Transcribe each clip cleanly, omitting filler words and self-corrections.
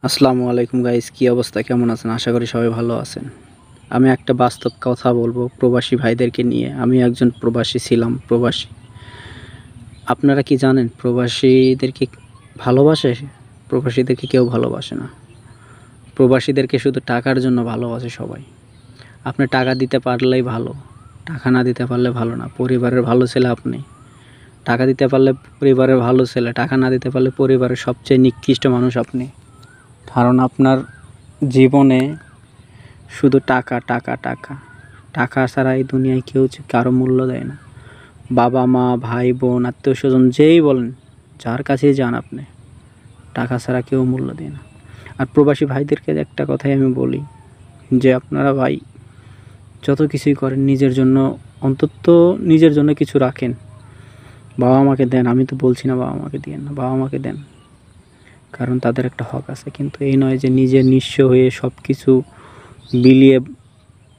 আসসালামু আলাইকুম গাইস, কি অবস্থা, কেমন আছেন? আশা করি সবাই ভালো আছেন। আমি একটা বাস্তব কথা বলবো প্রবাসী ভাইদেরকে নিয়ে। আমি একজন প্রবাসী ছিলাম, প্রবাসী। আপনারা কি জানেন প্রবাসীদেরকে ভালোবাসে? প্রবাসীদেরকে কেউ ভালোবাসে না। প্রবাসীদেরকে শুধু টাকার জন্য ভালোবাসে সবাই। আপনি টাকা দিতে পারলেই ভালো, টাকা না দিতে পারলে ভালো না। পরিবারের ভালো ছেলে আপনি, টাকা দিতে পারলে পরিবারের ভালো ছেলে, টাকা না দিতে পারলে পরিবারের সবচেয়ে নিকৃষ্ট মানুষ আপনি। কারণ আপনার জীবনে শুধু টাকা টাকা টাকা টাকা ছাড়া এই দুনিয়ায় কেউ কারো মূল্য দেয় না। বাবা মা, ভাই বোন, আত্মীয় স্বজন যেই বলেন, যার কাছেই যান আপনি, টাকা ছাড়া কেউ মূল্য দেয় না। আর প্রবাসী ভাইদেরকে একটা কথাই আমি বলি, যে আপনারা ভাই যত কিছুই করেন নিজের জন্য, অন্তত নিজের জন্য কিছু রাখেন। বাবা মাকে দেন, আমি তো বলছি না বাবা মাকে দিয়েন না, বাবা মাকে দেন, কারণ তাদের একটা হক আছে। কিন্তু এই নয় যে নিজে নিঃস্ব হয়ে সব কিছু বিলিয়ে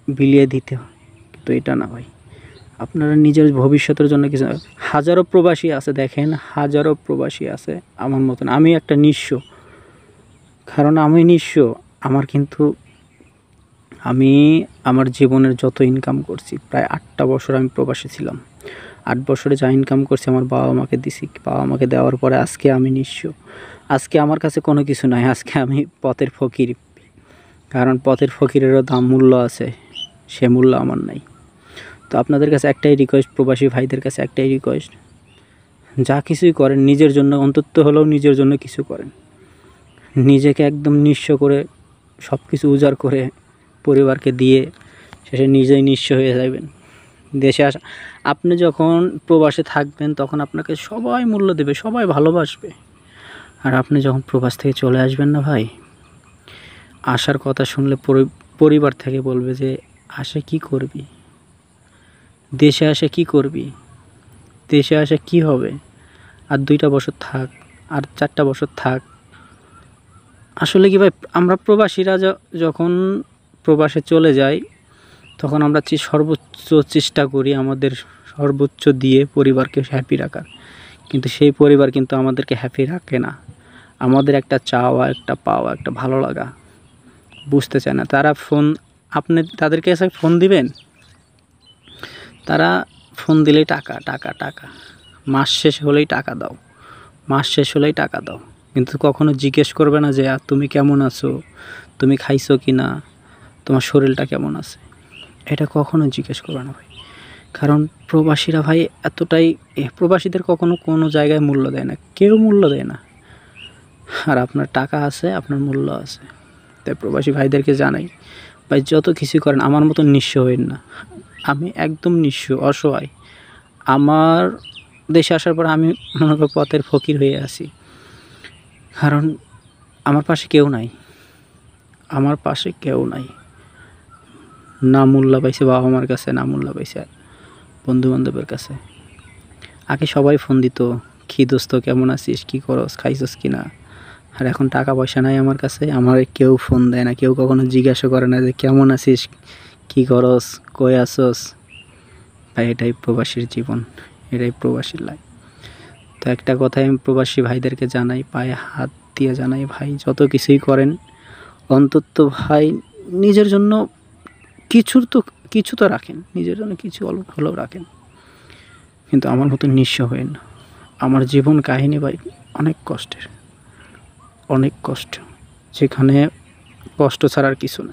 বিলিয়ে দিতে হয়, কিন্তু এটা না ভাই। আপনারা নিজের ভবিষ্যতের জন্য কিছু, হাজারো প্রবাসী আছে, দেখেন হাজারো প্রবাসী আছে আমার মতন। আমি একটা নিঃস্ব, কারণ আমি নিঃস্ব। আমার কিন্তু আমি আমার জীবনের যত ইনকাম করছি, প্রায় 8টা বছর আমি প্রবাসী ছিলাম। 8 বছরে যা ইনকাম করছি আমার বাবা মাকে দিছি, বাবা মাকে দেওয়ার পরে আজকে আমি নিঃস্ব। আজকে আমার কাছে কোনো কিছু নাই, আজকে আমি পথের ফকির। কারণ পথের ফকিরেরও দাম, মূল্য আছে, সে মূল্য আমার নাই। তো আপনাদের কাছে একটাই রিকোয়েস্ট, প্রবাসী ভাইদের কাছে একটাই রিকোয়েস্ট, যা কিছুই করেন নিজের জন্য, অন্তত হলেও নিজের জন্য কিছু করেন। নিজেকে একদম নিঃস্ব করে, সব কিছু উজাড় করে পরিবারকে দিয়ে শেষে নিজেই নিঃস্ব হয়ে যাবেন। দেশে আসা, আপনি যখন প্রবাসে থাকবেন তখন আপনাকে সবাই মূল্য দেবে, সবাই ভালোবাসবে। আর আপনি যখন প্রবাস থেকে চলে আসবেন না ভাই, আসার কথা শুনলে পরিবার থেকে বলবে যে আসে কি করবি, দেশে আসে কি করবি, দেশে আসে কি হবে, আর 2টা বছর থাক, আর 4টা বছর থাক। আসলে কি ভাই, আমরা প্রবাসীরা যখন প্রবাসে চলে যাই, তখন আমরা সর্বোচ্চ চেষ্টা করি আমাদের সর্বোচ্চ দিয়ে পরিবারকে হ্যাপি রাখার, কিন্তু সেই পরিবার কিন্তু আমাদেরকে হ্যাপি রাখে না। আমাদের একটা চাওয়া, একটা পাওয়া, একটা ভালো লাগা বুঝতে চায় না তারা। আপনি তাদেরকে এসে ফোন দিবেন, তারা ফোন দিলেই টাকা টাকা টাকা, মাস শেষ হলেই টাকা দাও, মাস শেষ হলেই টাকা দাও। কিন্তু কখনো জিজ্ঞেস করবে না যে তুমি কেমন আছো, তুমি খাইছো কি না, তোমার শরীরটা কেমন আছে, এটা কখনো জিজ্ঞেস করবে না ভাই। কারণ প্রবাসীরা ভাই এতটাই, প্রবাসীদের কখনো কোনো জায়গায় মূল্য দেয় না, কেউ মূল্য দেয় না। আর আপনার টাকা আছে, আপনার মূল্য আছে। তাই প্রবাসী ভাইদেরকে জানাই, ভাই যত কিছু করেন আমার মতো নিঃস্ব হবেন না। আমি একদম নিঃস্ব, অসহায়। আমার দেশে আসার পর আমি মনে করি পথের ফকির হয়ে আছি, কারণ আমার পাশে কেউ নাই, আমার পাশে কেউ নাই। না মূল্য পাইছে বাবা মার কাছে, না মূল্য পাইছে বন্ধুবান্ধবের কাছে। আগে সবাই ফোন দিত, কি দোস্ত কেমন আছিস, কি করস, খাইছস কি না। আর এখন টাকা পয়সা নাই আমার কাছে, আমার কেউ ফোন দেয় না, কেউ কখনো জিজ্ঞাসা করে না যে কেমন আছিস, কি করস, কই আসস। ভাই এটাই প্রবাসীর জীবন, এটাই প্রবাসীর লাইফ। তো একটা কথাই আমি প্রবাসী ভাইদেরকে জানাই, পায়ে হাত দিয়ে জানাই, ভাই যত কিছুই করেন অন্তত ভাই নিজের জন্য কিছু তো রাখেন, নিজের জন্য কিছু অল্প হলেও রাখেন। কিন্তু আমার মতো নিঃস্ব হয়ে না। আমার জীবন কাহিনী ভাই অনেক কষ্টের, অনেক কষ্ট, যেখানে কষ্ট ছাড়ার কিছু নাই।